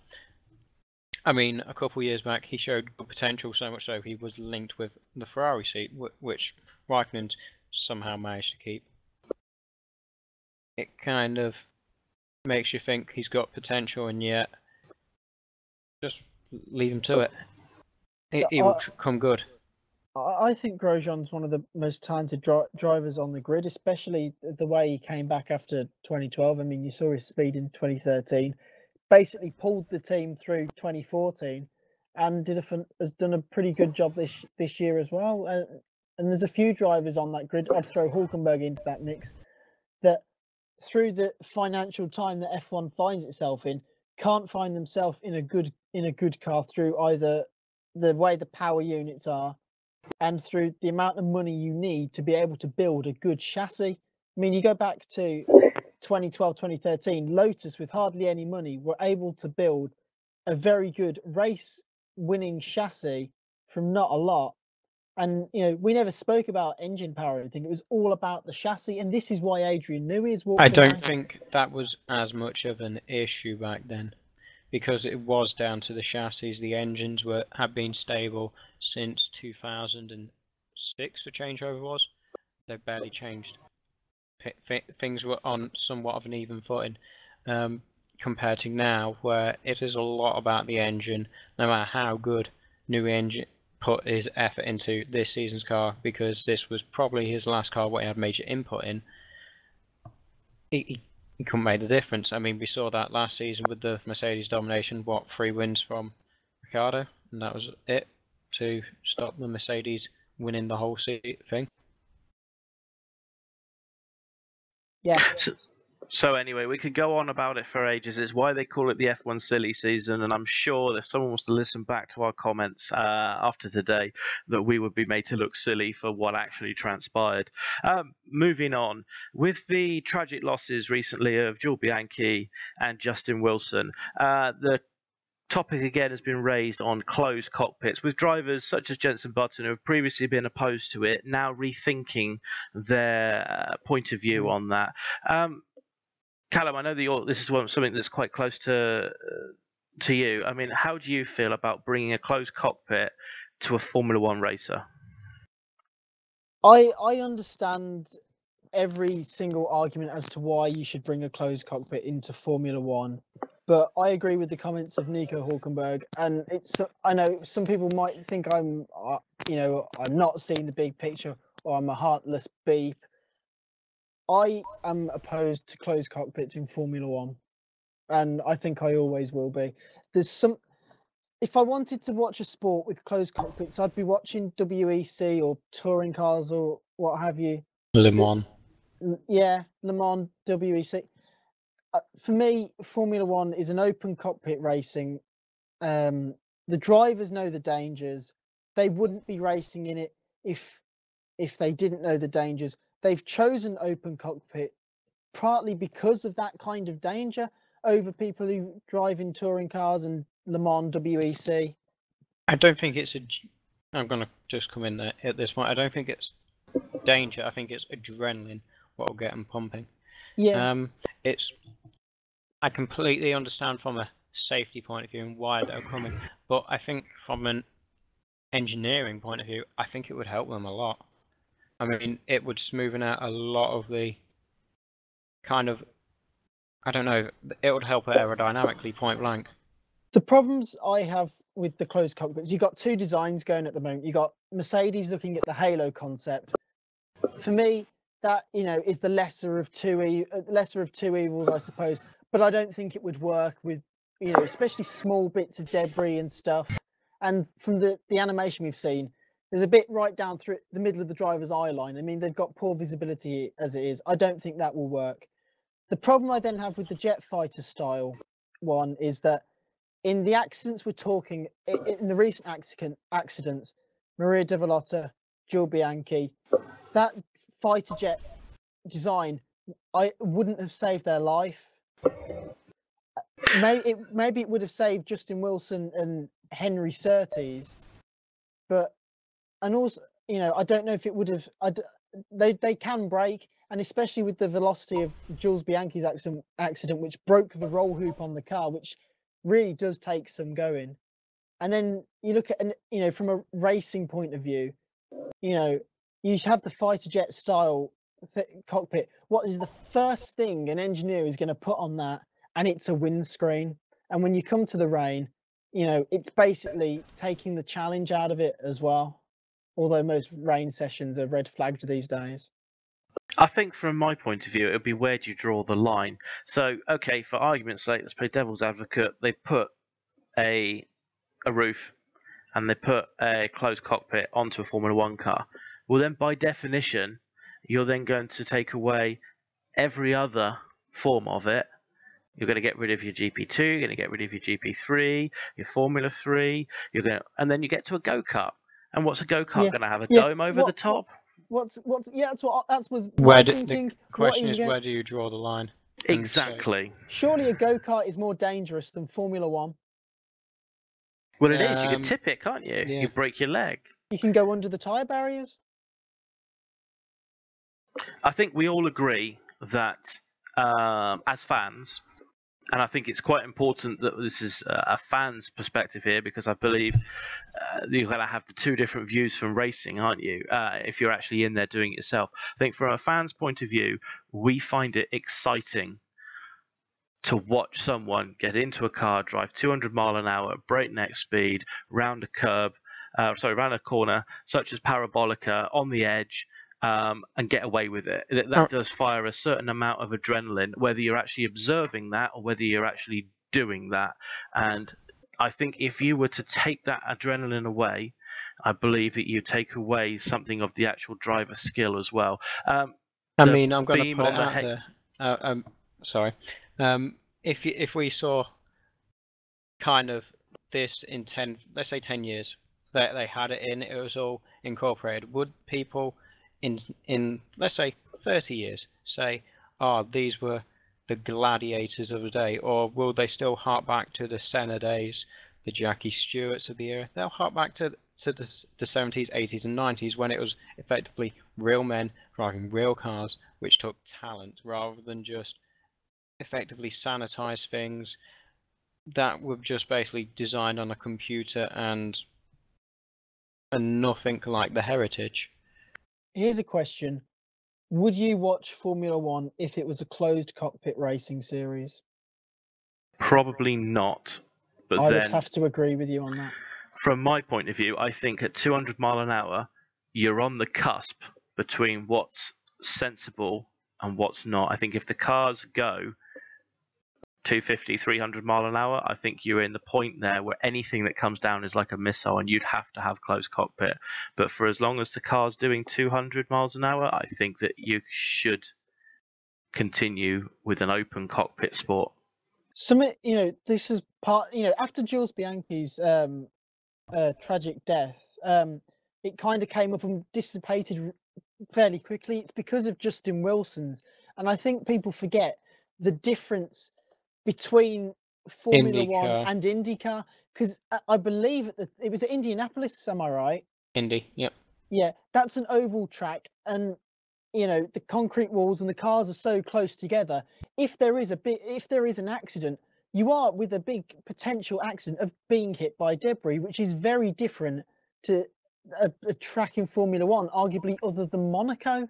I mean, a couple of years back, he showed good potential, so much so he was linked with the Ferrari seat, which Raikkonen somehow managed to keep. It kind of makes you think he's got potential, and yet just leave him to it. He will come good. I think Grosjean's one of the most talented drivers on the grid, especially the way he came back after 2012. I mean, you saw his speed in 2013. Basically pulled the team through 2014 and has done a pretty good job this year as well. And there's a few drivers on that grid. I'd throw Hulkenberg into that mix, that through the financial time that F1 finds itself in, can't find themselves in a good car through either the way the power units are and through the amount of money you need to be able to build a good chassis. I mean, you go back to 2012, 2013, Lotus, with hardly any money, were able to build a very good race-winning chassis from not a lot. And, you know, we never spoke about engine power or anything. It was all about the chassis. And this is why Adrian Newey is walking I don't think that was as much of an issue back then, because it was down to the chassis. The engines had been stable since 2006, the changeover was. They barely changed. Things were on somewhat of an even footing, compared to now, where it is a lot about the engine. No matter how good Newey engine put his effort into this season's car, because this was probably his last car where he had major input in, he couldn't make the difference. I mean, we saw that last season with the Mercedes domination. 3 wins from Ricciardo, and that was it to stop the Mercedes winning the whole thing. Yeah. So anyway, we could go on about it for ages. It's why they call it the F1 silly season, and I'm sure if someone was to listen back to our comments after today, that we would be made to look silly for what actually transpired. Moving on, with the tragic losses recently of Jules Bianchi and Justin Wilson, the topic again has been raised on closed cockpits, with drivers such as Jenson Button, who have previously been opposed to it, now rethinking their point of view on that. Callum, I know that this is something that's quite close to you. I mean, how do you feel about bringing a closed cockpit to a Formula One racer? I understand every single argument as to why you should bring a closed cockpit into Formula One, but I agree with the comments of Nico Hulkenberg, and I know some people might think I'm not seeing the big picture, or I'm a heartless beep. I am opposed to closed cockpits in Formula One, and I think I always will be. If I wanted to watch a sport with closed cockpits, I'd be watching WEC or touring cars or what have you. Le Mans. Yeah, Le Mans, WEC. For me, Formula One is an open cockpit racing. The drivers know the dangers. They wouldn't be racing in it if they didn't know the dangers. They've chosen open cockpit partly because of that kind of danger over people who drive in touring cars and Le Mans, WEC. I don't think it's I'm going to just come in there at this point. I don't think it's danger. I think it's adrenaline what will get them pumping. Yeah. I completely understand from a safety point of view and why they're coming, but I think from an engineering point of view, I think it would help them a lot. I mean, it would smoothen out a lot of the kind of, I don't know, it would help aerodynamically, point blank. The problems I have with the closed cockpits, you've got two designs going at the moment. You've got Mercedes looking at the Halo concept. For me, that, is the lesser of two evils, I suppose. But I don't think it would work with, especially small bits of debris and stuff. And from the animation we've seen, there's a bit right down through the middle of the driver's eye line. I mean, they've got poor visibility as it is. I don't think that will work. The problem I then have with the jet fighter style one is that in the accidents we're talking, in the recent accidents, Maria De Villota, Jules Bianchi. That fighter jet design, I wouldn't have saved their life. Maybe it would have saved Justin Wilson and Henry Surtees, and also, you know, I don't know if it would have. They can break, and especially with the velocity of Jules Bianchi's accident, which broke the roll hoop on the car, which really does take some going. And then you look at, you know, from a racing point of view, you know, you have the fighter jet style cockpit. What is the first thing an engineer is going to put on that? And it's a windscreen. And when you come to the rain, you know, it's basically taking the challenge out of it as well. Although most rain sessions are red flagged these days. I think from my point of view, it would be where do you draw the line? So, okay, for argument's sake, let's play devil's advocate. They put a roof and they put a closed cockpit onto a Formula One car. Well, then by definition, you're then going to take away every other form of it. You're going to get rid of your GP2, you're going to get rid of your GP3, your Formula 3, and then you get to a go-kart. And what's a go-kart going to have? A dome over the top? That's was Where my thinking. The question is, where do you draw the line? Exactly. Surely a go-kart is more dangerous than Formula One. Well, it is. You can tip it, can't you? Yeah. You break your leg. You can go under the tyre barriers. I think we all agree that as fans, and I think it's quite important that this is a fan's perspective here, because I believe you're going to have the two different views from racing, aren't you? If you're actually in there doing it yourself. I think from a fan's point of view, we find it exciting to watch someone get into a car, drive 200 mile an hour at breakneck speed, round a corner, such as Parabolica, on the edge, and get away with it. That does fire a certain amount of adrenaline, whether you're actually observing that or whether you're actually doing that. And I think if you were to take that adrenaline away, I believe that you take away something of the actual driver skill as well. I mean, I'm going to put it out there. Sorry. If we saw kind of this in 10, let's say 10 years, that they had it was all incorporated, would people in let's say 30 years say, these were the gladiators of the day? Or will they still hark back to the Senna days, the Jackie Stewarts of the era? They'll hark back to the 70s, 80s and 90s, when it was effectively real men driving real cars, which took talent rather than just effectively sanitize things that were just basically designed on a computer and nothing like the heritage. Here's a question. Would you watch Formula One if it was a closed cockpit racing series? Probably not. But I would have to agree with you on that. From my point of view, I think at 200 mile an hour, you're on the cusp between what's sensible and what's not. I think if the cars go 250, 300 mile an hour, I think you're in the point there where anything that comes down is like a missile and you'd have to have closed cockpit. But for as long as the car's doing 200 miles an hour, I think that you should continue with an open cockpit sport. This is part, after Jules Bianchi's tragic death, it kind of came up and dissipated fairly quickly. It's because of Justin Wilson's. And I think people forget the difference between Formula One and IndyCar, because I believe it was at Indianapolis, am I right? Indy, yep. Yeah, that's an oval track, and the concrete walls and the cars are so close together. If there is an accident, you are with a big potential accident of being hit by debris, which is very different to a track in Formula One, arguably other than Monaco.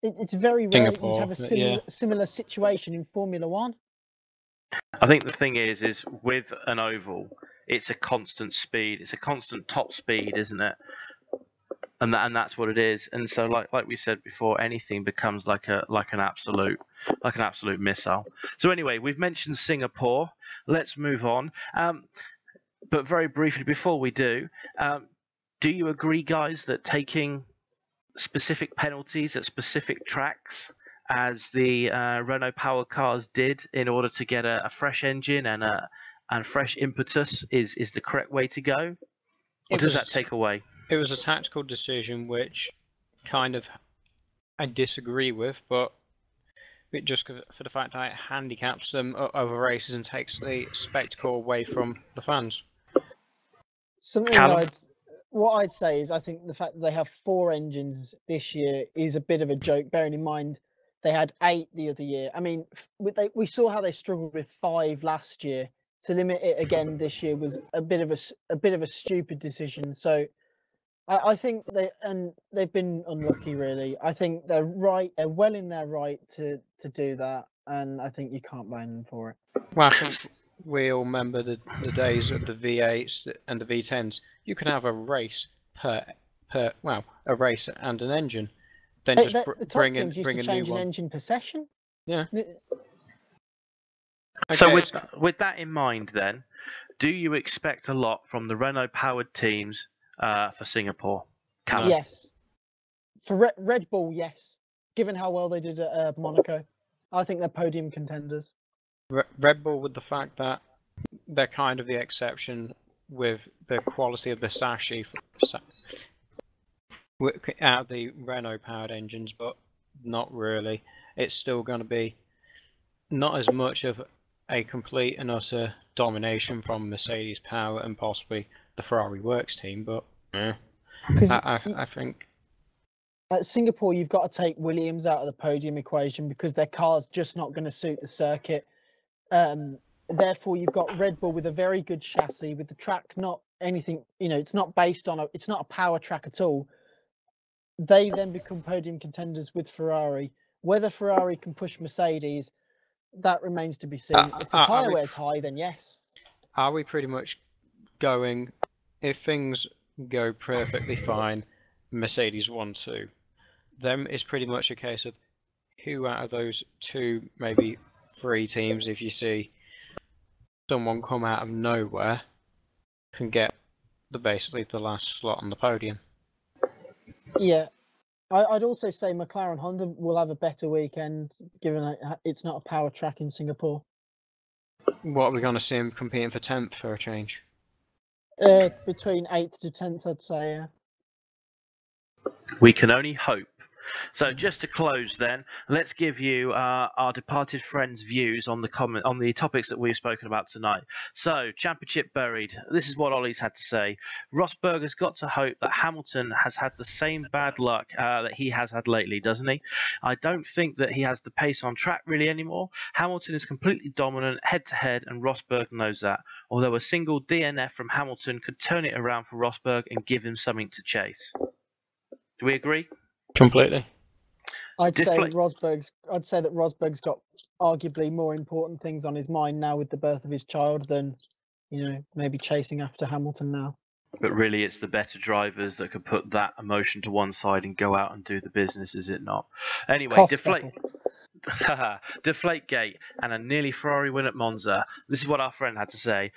It's very rare that you'd have a similar situation in Formula One. I think the thing is with an oval, it's a constant speed. It's a constant top speed, isn't it? And that's what it is. And so, like we said before, anything becomes like an absolute missile. So anyway, we've mentioned Singapore. Let's move on. But very briefly before we do you agree, guys, that taking specific penalties at specific tracks, as the Renault Power cars did, in order to get a fresh engine and fresh impetus, is the correct way to go? What does that take away? It was a tactical decision which kind of I disagree with, but it just for the fact that it handicaps them over races and takes the spectacle away from the fans. What I'd say is I think the fact that they have 4 engines this year is a bit of a joke, bearing in mind they had 8 the other year. I mean, we saw how they struggled with 5 last year. To limit it again this year was a bit of a stupid decision. So I think they've been unlucky, really. I think they're right. They're well in their right to do that, and I think you can't blame them for it. Well, I think we all remember the days of the V8s and the V10s. You could have a race per a race and an engine, then just bring a new one. An engine per session. Yeah. So with that in mind, then, do you expect a lot from the Renault-powered teams for Singapore? Callum? Yes. For Red Bull, yes. Given how well they did at Monaco, I think they're podium contenders. Red Bull, with the fact that they're kind of the exception with the quality of the chassis out of the Renault-powered engines, but not really. It's still going to be not as much of a complete and utter domination from Mercedes power and possibly the Ferrari Works team, but I think at Singapore you've got to take Williams out of the podium equation because their car's just not going to suit the circuit. Therefore, you've got Red Bull with a very good chassis, with the track not anything, it's not based on it's not a power track at all. They then become podium contenders with Ferrari. Whether Ferrari can push Mercedes, that remains to be seen. If the tyre wear's high, then yes. Are we pretty much going, if things go perfectly fine, Mercedes 1-2, then it's pretty much a case of who out of those 2, maybe 3 teams, if you see someone come out of nowhere, can get basically the last slot on the podium. Yeah. I'd also say McLaren Honda will have a better weekend, given it's not a power track in Singapore. What are we going to see him competing for 10th for a change? Between 8th to 10th, I'd say. Yeah. We can only hope. So just to close then, let's give you our departed friends' views on the topics that we've spoken about tonight. So, championship buried. This is what Ollie's had to say. Rosberg has got to hope that Hamilton has had the same bad luck that he has had lately, doesn't he? I don't think that he has the pace on track really anymore. Hamilton is completely dominant head-to-head, and Rosberg knows that. Although a single DNF from Hamilton could turn it around for Rosberg and give him something to chase. Do we agree? Completely. I'd say that Rosberg's got arguably more important things on his mind now with the birth of his child than, maybe chasing after Hamilton now. But really, it's the better drivers that could put that emotion to one side and go out and do the business, is it not? Anyway, Deflategate and a nearly Ferrari win at Monza. This is what our friend had to say.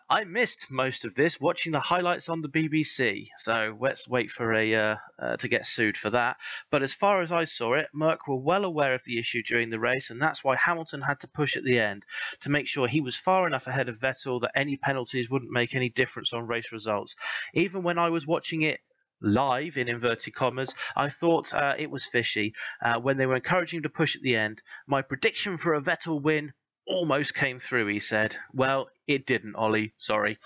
I missed most of this watching the highlights on the BBC, so let's wait for to get sued for that. But as far as I saw it, Merck were well aware of the issue during the race, and that's why Hamilton had to push at the end to make sure he was far enough ahead of Vettel that any penalties wouldn't make any difference on race results. Even when I was watching it live, in inverted commas, I thought it was fishy when they were encouraging him to push at the end. My prediction for a Vettel win almost came through, he said. Well, it didn't, Ollie. Sorry.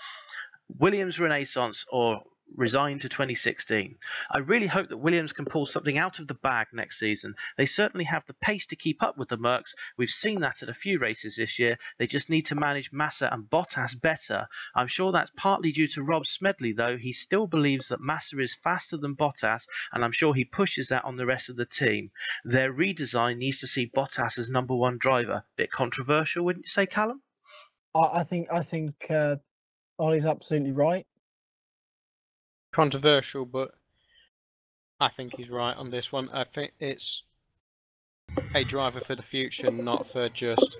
Williams Renaissance or resign to 2016. I really hope that Williams can pull something out of the bag next season. They certainly have the pace to keep up with the Mercs. We've seen that at a few races this year. They just need to manage Massa and Bottas better. I'm sure that's partly due to Rob Smedley, though. He still believes that Massa is faster than Bottas, and I'm sure he pushes that on the rest of the team. Their redesign needs to see Bottas as number 1 driver. Bit controversial, wouldn't you say, Callum? I think Ollie's absolutely right. Controversial, but I think he's right on this one. I think it's a driver for the future, not for just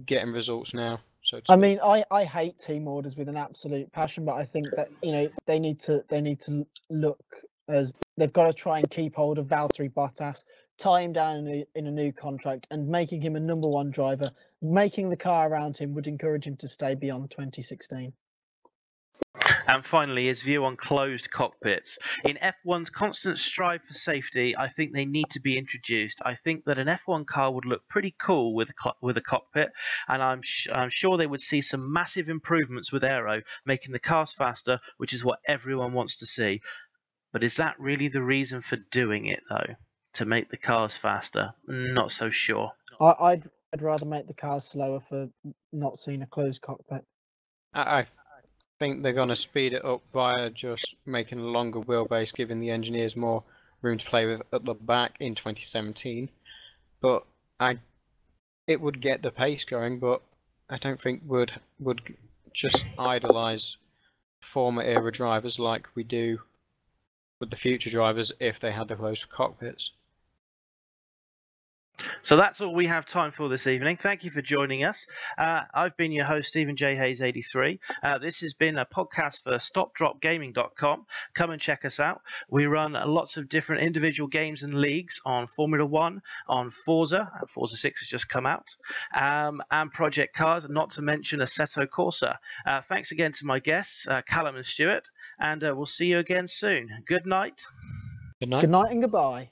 getting results now. So I mean, I hate team orders with an absolute passion, but I think that they need to look as they've got to try and keep hold of Valtteri Bottas, tie him down in a new contract, and making him a number 1 driver. Making the car around him would encourage him to stay beyond 2016. And finally, his view on closed cockpits. In F1's constant strive for safety, I think they need to be introduced. I think that an F1 car would look pretty cool with a cockpit, and I'm sure they would see some massive improvements with aero, making the cars faster, which is what everyone wants to see. But is that really the reason for doing it, though? To make the cars faster? Not so sure. I'd rather make the cars slower for not seeing a closed cockpit. I think they're going to speed it up via just making a longer wheelbase, giving the engineers more room to play with at the back in 2017. But it would get the pace going, but I don't think would just idolize former era drivers like we do with the future drivers if they had the closed cockpits. So that's all we have time for this evening. Thank you for joining us. I've been your host, Stephen J. Hayes 83. This has been a podcast for StopDropGaming.com. Come and check us out. We run lots of different individual games and leagues on Formula 1, on Forza. Forza 6 has just come out, and Project Cars, not to mention Assetto Corsa. Thanks again to my guests, Callum and Stewart, and we'll see you again soon. Good night. Good night. Good night and goodbye.